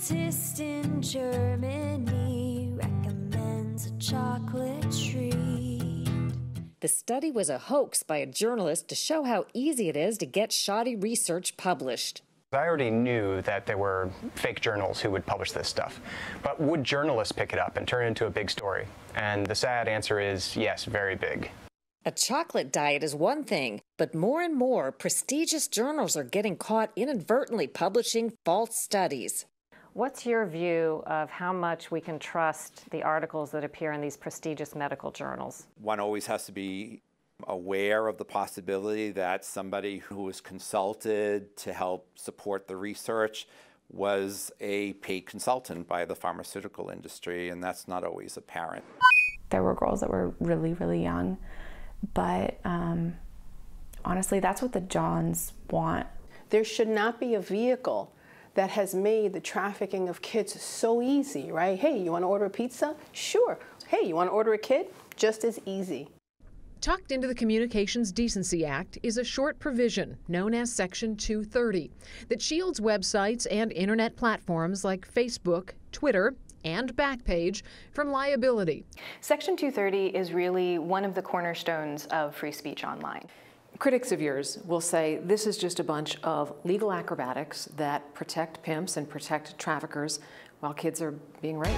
Scientist in Germany recommends a chocolate treat. The study was a hoax by a journalist to show how easy it is to get shoddy research published. I already knew that there were fake journals who would publish this stuff, but would journalists pick it up and turn it into a big story? And the sad answer is yes, very big. A chocolate diet is one thing, but more and more prestigious journals are getting caught inadvertently publishing false studies. What's your view of how much we can trust the articles that appear in these prestigious medical journals? One always has to be aware of the possibility that somebody who was consulted to help support the research was a paid consultant by the pharmaceutical industry, and that's not always apparent. There were girls that were really, really young, but honestly, that's what the Johns want. There should not be a vehicle that has made the trafficking of kids so easy, right? Hey, you want to order a pizza? Sure. Hey, you want to order a kid? Just as easy. Tucked into the Communications Decency Act is a short provision known as Section 230 that shields websites and internet platforms like Facebook, Twitter, and Backpage from liability. Section 230 is really one of the cornerstones of free speech online. Critics of yours will say this is just a bunch of legal acrobatics that protect pimps and protect traffickers while kids are being raped.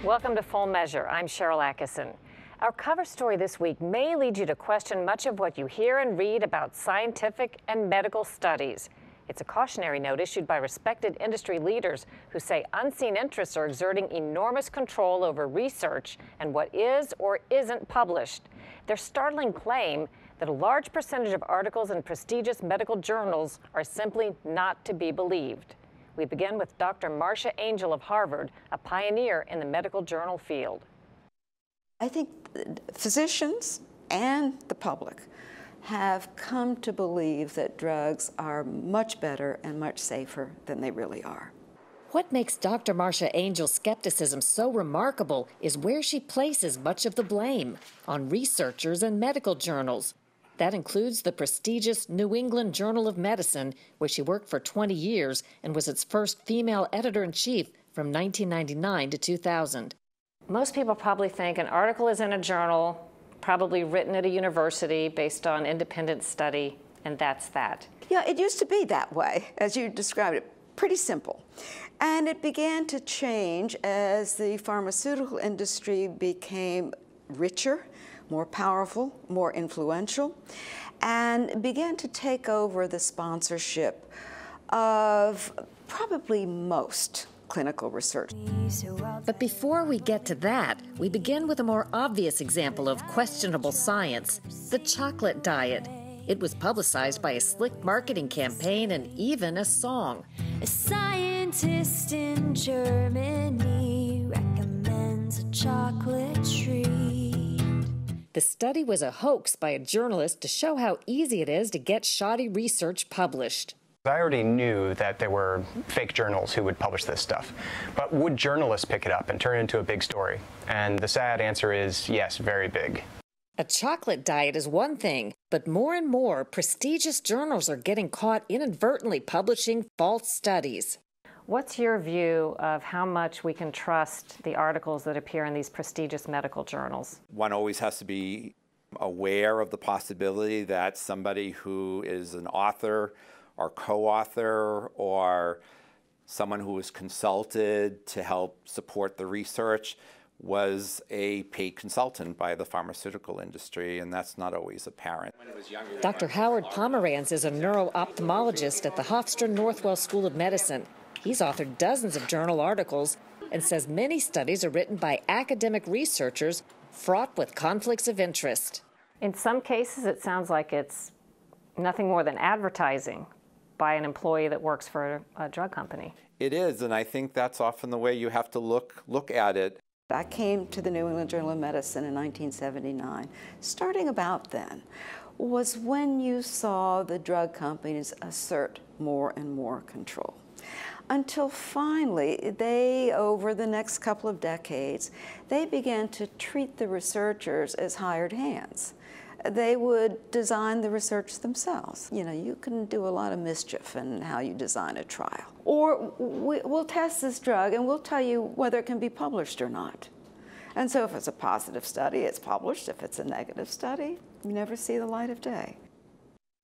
Welcome to Full Measure. I'm Sharyl Attkisson. Our cover story this week may lead you to question much of what you hear and read about scientific and medical studies. It's a cautionary note issued by respected industry leaders who say unseen interests are exerting enormous control over research and what is or isn't published. Their startling claim that a large percentage of articles in prestigious medical journals are simply not to be believed. We begin with Dr. Marcia Angel of Harvard, a pioneer in the medical journal field. I think physicians and the public have come to believe that drugs are much better and much safer than they really are. What makes Dr. Marcia Angel's skepticism so remarkable is where she places much of the blame, on researchers and medical journals. That includes the prestigious New England Journal of Medicine, where she worked for 20 years and was its first female editor-in-chief from 1999 to 2000. Most people probably think an article is in a journal, probably written at a university based on independent study, and that's that. Yeah, it used to be that way, as you described it, pretty simple. And it began to change as the pharmaceutical industry became richer, more powerful, more influential, and began to take over the sponsorship of probably most clinical research. But before we get to that, we begin with a more obvious example of questionable science, the chocolate diet. It was publicized by a slick marketing campaign and even a song. A scientist in Germany recommends a chocolate treat. The study was a hoax by a journalist to show how easy it is to get shoddy research published. I already knew that there were fake journals who would publish this stuff, but would journalists pick it up and turn it into a big story? And the sad answer is yes, very big. A chocolate diet is one thing, but more and more prestigious journals are getting caught inadvertently publishing false studies. What's your view of how much we can trust the articles that appear in these prestigious medical journals? One always has to be aware of the possibility that somebody who is an author or co-author or someone who was consulted to help support the research was a paid consultant by the pharmaceutical industry, and that's not always apparent. Dr. Howard Pomeranz is a neuro-ophthalmologist at the Hofstra Northwell School of Medicine. He's authored dozens of journal articles and says many studies are written by academic researchers fraught with conflicts of interest. In some cases, it sounds like it's nothing more than advertising by an employee that works for a drug company. It is, and I think that's often the way you have to look at it. I came to the New England Journal of Medicine in 1979. Starting about then was when you saw the drug companies assert more and more control. Until finally, over the next couple of decades, they began to treat the researchers as hired hands. They would design the research themselves. You know, you can do a lot of mischief in how you design a trial. Or we'll test this drug and we'll tell you whether it can be published or not. And so if it's a positive study, it's published. If it's a negative study, you never see the light of day.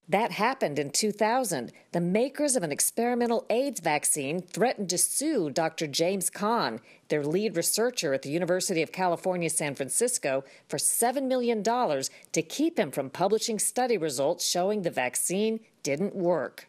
That happened in 2000. The makers of an experimental AIDS vaccine threatened to sue Dr. James Kahn, their lead researcher at the University of California, San Francisco, for $7 million to keep him from publishing study results showing the vaccine didn't work.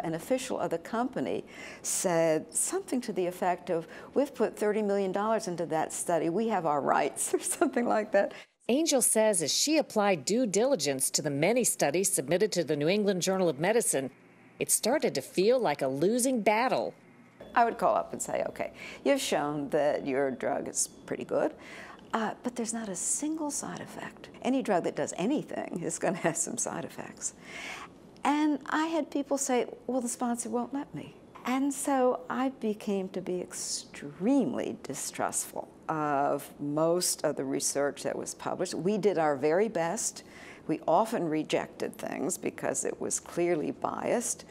An official of the company said something to the effect of, "We've put $30 million into that study. We have our rights," or something like that. Angel says as she applied due diligence to the many studies submitted to the New England Journal of Medicine, it started to feel like a losing battle. I would call up and say, okay, you've shown that your drug is pretty good, but there's not a single side effect. Any drug that does anything is going to have some side effects. And I had people say, well, the sponsor won't let me. And so I became to be extremely distrustful of most of the research that was published. We did our very best. We often rejected things because it was clearly biased.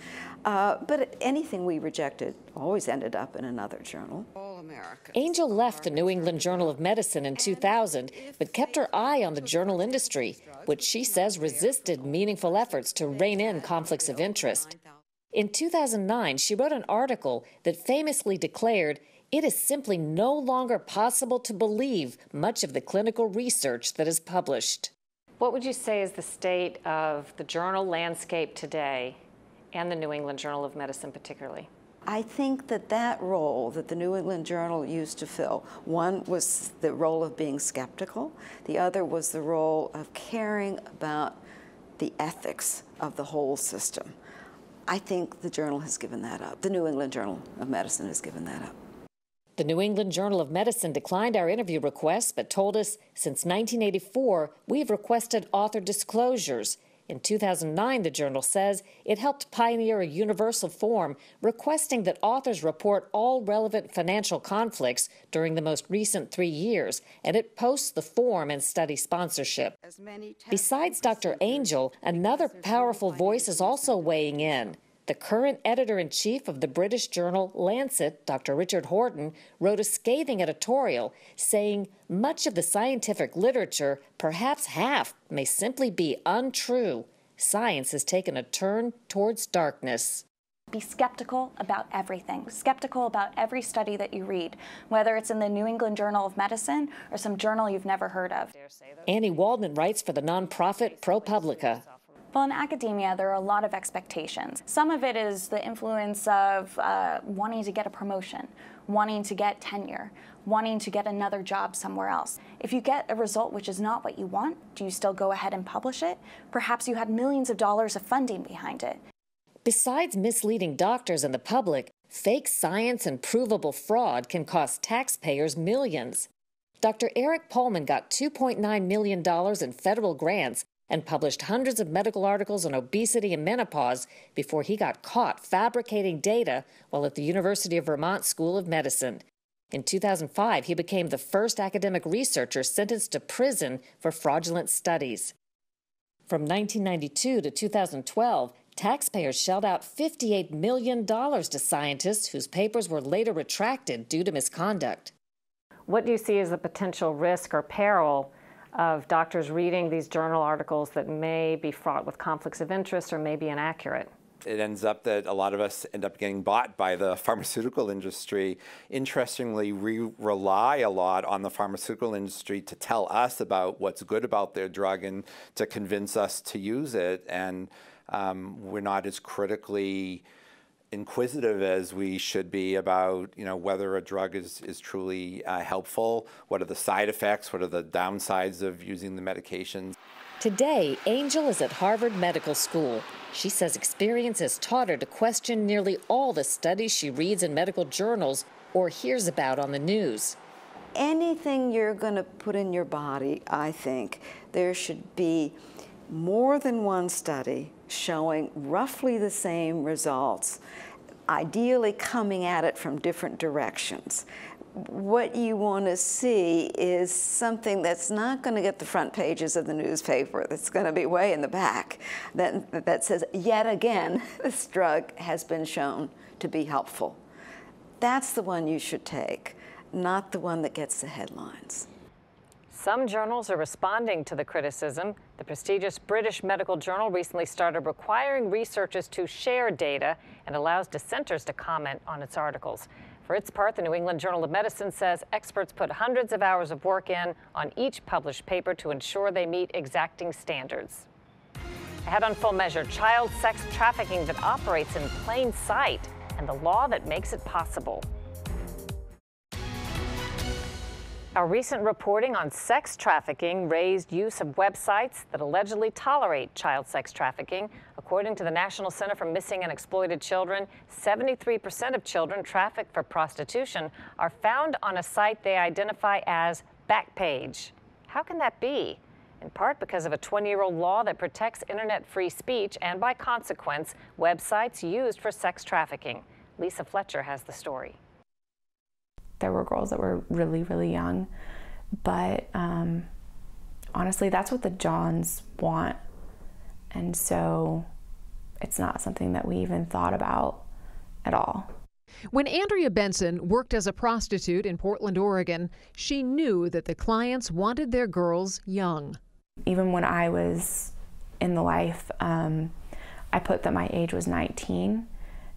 But anything we rejected always ended up in another journal. Angel left the New England Journal of Medicine in 2000, but kept her eye on the journal industry, which she says resisted meaningful efforts to rein in conflicts of interest. In 2009, she wrote an article that famously declared, "It is simply no longer possible to believe much of the clinical research that is published." What would you say is the state of the journal landscape today, and the New England Journal of Medicine particularly? I think that role that the New England Journal used to fill, one was the role of being skeptical, the other was the role of caring about the ethics of the whole system. I think the journal has given that up. The New England Journal of Medicine has given that up. The New England Journal of Medicine declined our interview request, but told us since 1984, we've requested author disclosures. In 2009, the journal says it helped pioneer a universal form requesting that authors report all relevant financial conflicts during the most recent 3 years, and it posts the form and study sponsorship. Besides Dr. Angel, another powerful voice is also weighing in. The current editor-in-chief of the British journal Lancet, Dr. Richard Horton, wrote a scathing editorial saying much of the scientific literature, perhaps half, may simply be untrue. Science has taken a turn towards darkness. Be skeptical about everything, skeptical about every study that you read, whether it's in the New England Journal of Medicine or some journal you've never heard of. Annie Waldman writes for the nonprofit ProPublica. Well, in academia, there are a lot of expectations. Some of it is the influence of wanting to get a promotion, wanting to get tenure, wanting to get another job somewhere else. If you get a result which is not what you want, do you still go ahead and publish it? Perhaps you had millions of dollars of funding behind it. Besides misleading doctors and the public, fake science and provable fraud can cost taxpayers millions. Dr. Eric Pullman got $2.9 million in federal grants and published hundreds of medical articles on obesity and menopause before he got caught fabricating data while at the University of Vermont School of Medicine. In 2005, he became the first academic researcher sentenced to prison for fraudulent studies. From 1992 to 2012, taxpayers shelled out $58 million to scientists whose papers were later retracted due to misconduct. What do you see as the potential risk or peril of doctors reading these journal articles that may be fraught with conflicts of interest or may be inaccurate? It ends up that a lot of us end up getting bought by the pharmaceutical industry. Interestingly, we rely a lot on the pharmaceutical industry to tell us about what's good about their drug and to convince us to use it. And we're not as critically inquisitive as we should be about, whether a drug is truly helpful, what are the side effects, what are the downsides of using the medications. Today, Angel is at Harvard Medical School. She says experience has taught her to question nearly all the studies she reads in medical journals or hears about on the news. anything you're going to put in your body, I think there should be more than one study showing roughly the same results, ideally coming at it from different directions. What you want to see is something that's not going to get the front pages of the newspaper, that's going to be way in the back, that says, yet again, this drug has been shown to be helpful. That's the one you should take, not the one that gets the headlines. Some journals are responding to the criticism. The prestigious British medical journal recently started requiring researchers to share data and allows dissenters to comment on its articles. For its part, the New England Journal of Medicine says experts put hundreds of hours of work in on each published paper to ensure they meet exacting standards. Ahead on Full Measure, child sex trafficking that operates in plain sight and the law that makes it possible. Our recent reporting on sex trafficking raised use of websites that allegedly tolerate child sex trafficking. According to the National Center for Missing and Exploited Children, 73% of children trafficked for prostitution are found on a site they identify as Backpage. How can that be? In part because of a 20-year-old law that protects internet free speech and, by consequence, websites used for sex trafficking. Lisa Fletcher has the story. There were girls that were really, really young, but honestly, that's what the Johns want. And so it's not something that we even thought about at all. When Andrea Benson worked as a prostitute in Portland, Oregon, she knew that the clients wanted their girls young. Even when I was in the life, I put that my age was 19.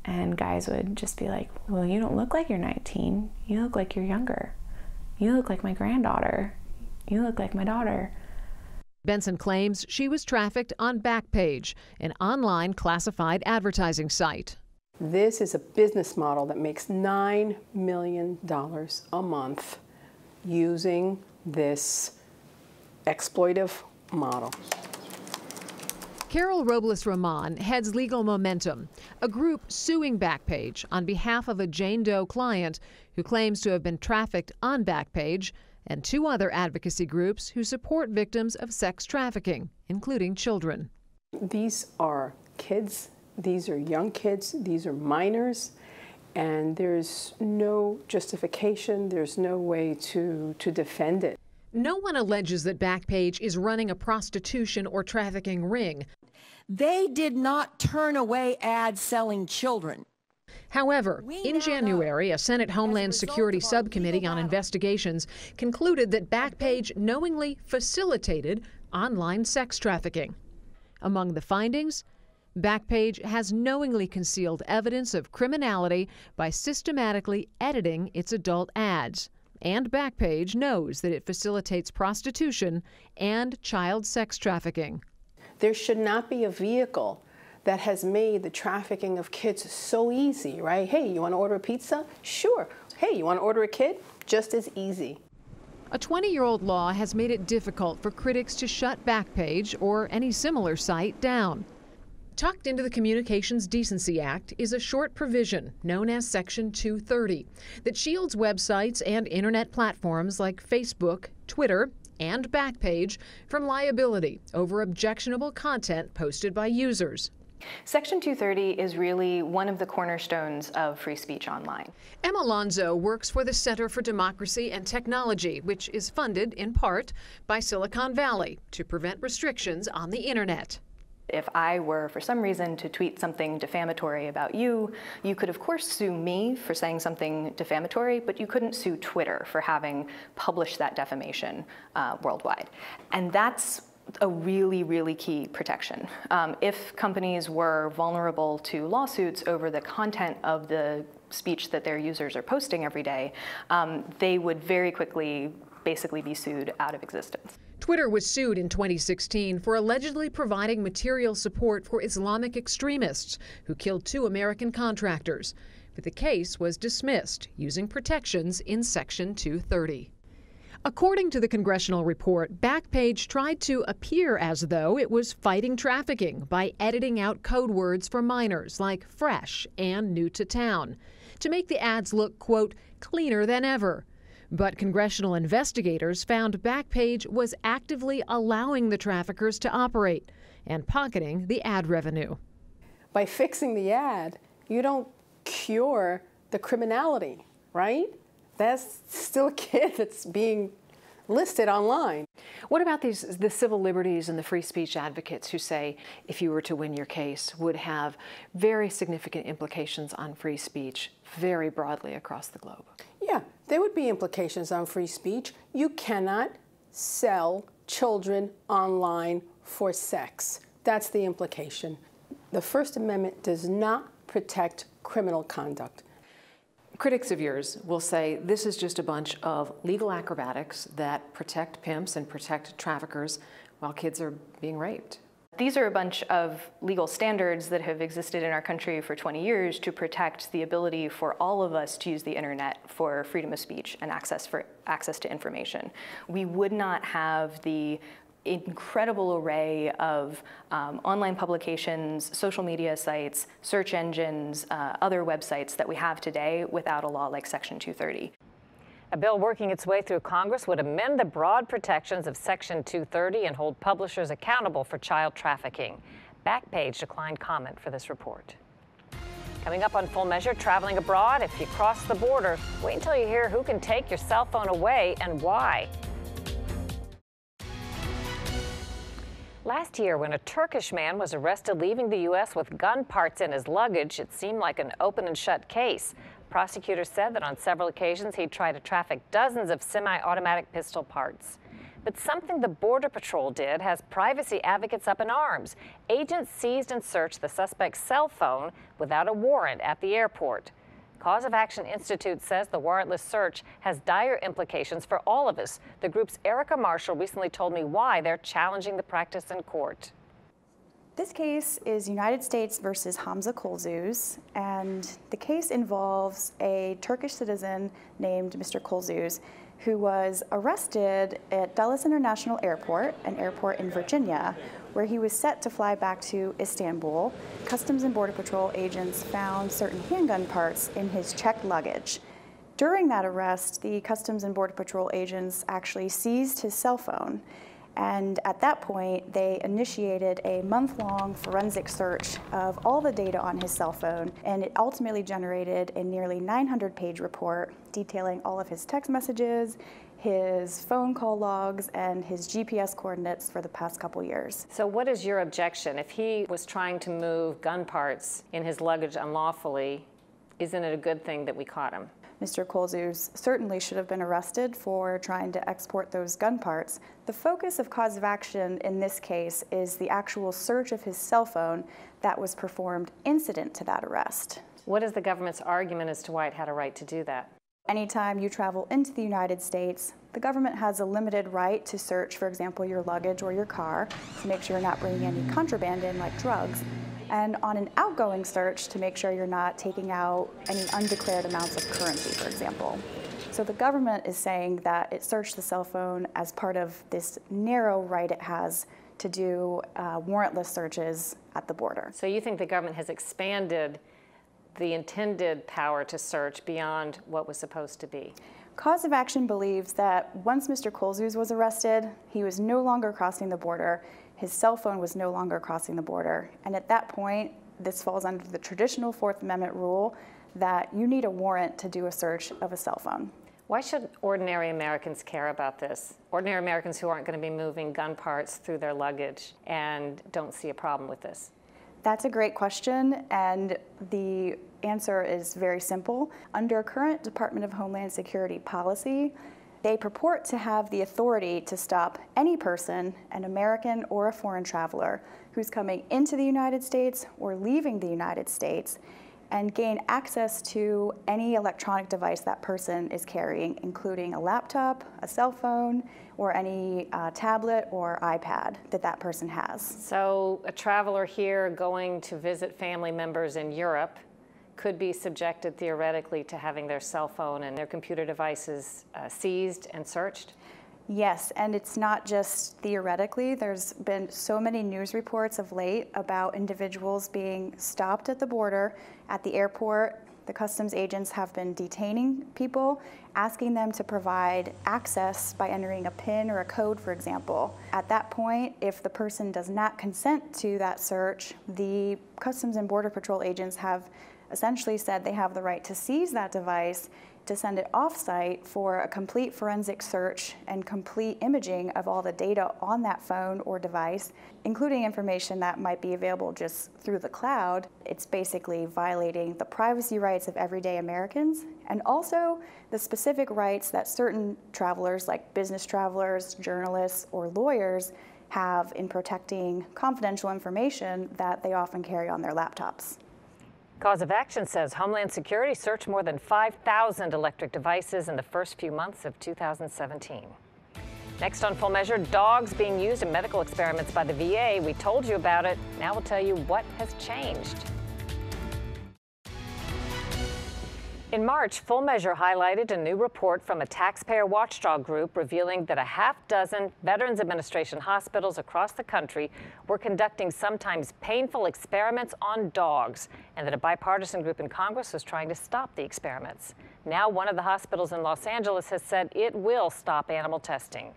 And guys would just be like, well, you don't look like you're 19. You look like you're younger. You look like my granddaughter. You look like my daughter. Benson claims she was trafficked on Backpage, an online classified advertising site. This is a business model that makes $9 million a month using this exploitive model. Carol Robles-Roman heads Legal Momentum, a group suing Backpage on behalf of a Jane Doe client who claims to have been trafficked on Backpage, and two other advocacy groups who support victims of sex trafficking, including children. These are kids, these are young kids, these are minors, and there's no justification, there's no way to defend it. No one alleges that Backpage is running a prostitution or trafficking ring. They did not turn away ads selling children. However, in January, a Senate Homeland Security Subcommittee on Investigations concluded that Backpage knowingly facilitated online sex trafficking. Among the findings, Backpage has knowingly concealed evidence of criminality by systematically editing its adult ads. And Backpage knows that it facilitates prostitution and child sex trafficking. There should not be a vehicle that has made the trafficking of kids so easy, right? Hey, you want to order a pizza? Sure. Hey, you want to order a kid? Just as easy. A 20-year-old law has made it difficult for critics to shut Backpage or any similar site down. Tucked into the Communications Decency Act is a short provision known as Section 230 that shields websites and internet platforms like Facebook, Twitter, and Backpage from liability over objectionable content posted by users. Section 230 is really one of the cornerstones of free speech online. Emma Lonzo works for the Center for Democracy and Technology, which is funded in part by Silicon Valley to prevent restrictions on the internet. If I were, for some reason, to tweet something defamatory about you, you could, of course, sue me for saying something defamatory, but you couldn't sue Twitter for having published that defamation worldwide. And that's a really, really key protection. If companies were vulnerable to lawsuits over the content of the speech that their users are posting every day, they would very quickly basically be sued out of existence. Twitter was sued in 2016 for allegedly providing material support for Islamic extremists who killed 2 American contractors. But the case was dismissed using protections in Section 230. According to the congressional report, Backpage tried to appear as though it was fighting trafficking by editing out code words for minors like fresh and new to town to make the ads look, quote, cleaner than ever. But congressional investigators found Backpage was actively allowing the traffickers to operate and pocketing the ad revenue. By fixing the ad, you don't cure the criminality, right? That's still a kid that's being listed online. What about the civil liberties and the free speech advocates who say if you were to win your case would have very significant implications on free speech very broadly across the globe? Yeah, there would be implications on free speech. You cannot sell children online for sex. That's the implication. The First Amendment does not protect criminal conduct. Critics of yours will say this is just a bunch of legal acrobatics that protect pimps and protect traffickers while kids are being raped. These are a bunch of legal standards that have existed in our country for 20 years to protect the ability for all of us to use the internet for freedom of speech and access to information. We would not have the incredible array of online publications, social media sites, search engines, other websites that we have today without a law like Section 230. A bill working its way through Congress would amend the broad protections of Section 230 and hold publishers accountable for child trafficking. Backpage declined comment for this report. Coming up on Full Measure, traveling abroad, if you cross the border, wait until you hear who can take your cell phone away and why. Last year, when a Turkish man was arrested leaving the U.S. with gun parts in his luggage, it seemed like an open and shut case. Prosecutors said that on several occasions he'd tried to traffic dozens of semi-automatic pistol parts. But something the Border Patrol did has privacy advocates up in arms. Agents seized and searched the suspect's cell phone without a warrant at the airport. Cause of Action Institute says the warrantless search has dire implications for all of us. The group's Erica Marshall recently told me why they're challenging the practice in court. This case is United States versus Hamza Kolzuz, and the case involves a Turkish citizen named Mr. Kolzuz, who was arrested at Dulles International Airport, an airport in Virginia, where he was set to fly back to Istanbul. Customs and Border Patrol agents found certain handgun parts in his checked luggage. During that arrest, the Customs and Border Patrol agents actually seized his cell phone. And at that point, they initiated a month-long forensic search of all the data on his cell phone, and it ultimately generated a nearly 900-page report detailing all of his text messages, his phone call logs, and his GPS coordinates for the past couple years. So what is your objection? If he was trying to move gun parts in his luggage unlawfully, isn't it a good thing that we caught him? Mr. Kolzuz certainly should have been arrested for trying to export those gun parts. The focus of cause of action in this case is the actual search of his cell phone that was performed incident to that arrest. What is the government's argument as to why it had a right to do that? Anytime you travel into the United States, the government has a limited right to search, for example, your luggage or your car to make sure you're not bringing any contraband in like drugs. And on an outgoing search to make sure you're not taking out any undeclared amounts of currency, for example. So the government is saying that it searched the cell phone as part of this narrow right it has to do warrantless searches at the border. So you think the government has expanded the intended power to search beyond what was supposed to be? Cause of Action believes that once Mr. Kolzuz was arrested, he was no longer crossing the border. His cell phone was no longer crossing the border. And at that point, this falls under the traditional Fourth Amendment rule that you need a warrant to do a search of a cell phone. Why should ordinary Americans care about this? Ordinary Americans who aren't going to be moving gun parts through their luggage and don't see a problem with this? That's a great question, and the answer is very simple. Under current Department of Homeland Security policy, they purport to have the authority to stop any person, an American or a foreign traveler, who's coming into the United States or leaving the United States and gain access to any electronic device that person is carrying, including a laptop, a cell phone, or any tablet or iPad that that person has. So a traveler here going to visit family members in Europe could be subjected theoretically to having their cell phone and their computer devices seized and searched? Yes, and it's not just theoretically. There's been so many news reports of late about individuals being stopped at the border, at the airport. the customs agents have been detaining people, asking them to provide access by entering a PIN or a code, for example. At that point, if the person does not consent to that search, the Customs and Border Patrol agents have essentially said they have the right to seize that device, to send it off-site for a complete forensic search and complete imaging of all the data on that phone or device, including information that might be available just through the cloud. It's basically violating the privacy rights of everyday Americans and also the specific rights that certain travelers, like business travelers, journalists, or lawyers, have in protecting confidential information that they often carry on their laptops. Cause of Action says Homeland Security searched more than 5,000 electric devices in the first few months of 2017. Next on Full Measure, dogs being used in medical experiments by the VA. We told you about it. Now we'll tell you what has changed. In March, Full Measure highlighted a new report from a taxpayer watchdog group revealing that a half-dozen Veterans Administration hospitals across the country were conducting sometimes painful experiments on dogs, and that a bipartisan group in Congress was trying to stop the experiments. Now, one of the hospitals in Los Angeles has said it will stop animal testing.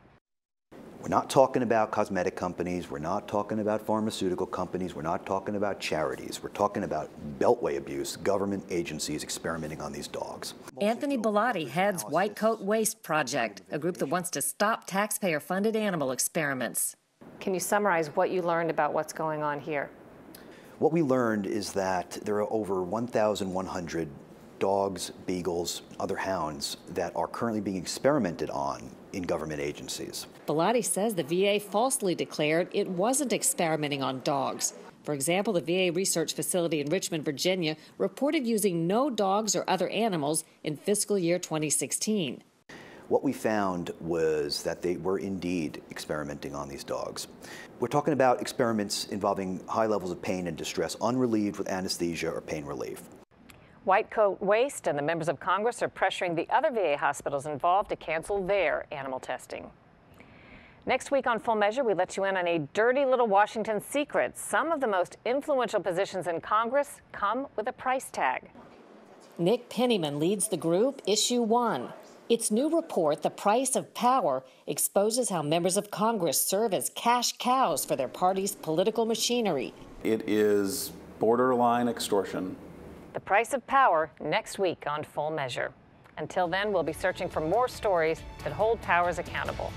We're not talking about cosmetic companies, we're not talking about pharmaceutical companies, we're not talking about charities. We're talking about beltway abuse, government agencies experimenting on these dogs. Anthony Bellotti heads White Coat Waste Project, a group that wants to stop taxpayer-funded animal experiments. Can you summarize what you learned about what's going on here? What we learned is that there are over 1,100 dogs, beagles, other hounds that are currently being experimented on in government agencies. Bellotti says the VA falsely declared it wasn't experimenting on dogs. For example, the VA research facility in Richmond, Virginia, reported using no dogs or other animals in fiscal year 2016. What we found was that they were indeed experimenting on these dogs. We're talking about experiments involving high levels of pain and distress, unrelieved with anesthesia or pain relief. White Coat Waste and the members of Congress are pressuring the other VA hospitals involved to cancel their animal testing. Next week on Full Measure, we let you in on a dirty little Washington secret. Some of the most influential positions in Congress come with a price tag. Nick Penniman leads the group, Issue 1. Its new report, The Price of Power, exposes how members of Congress serve as cash cows for their party's political machinery. It is borderline extortion. The Price of Power next week on Full Measure. Until then, we'll be searching for more stories that hold powers accountable.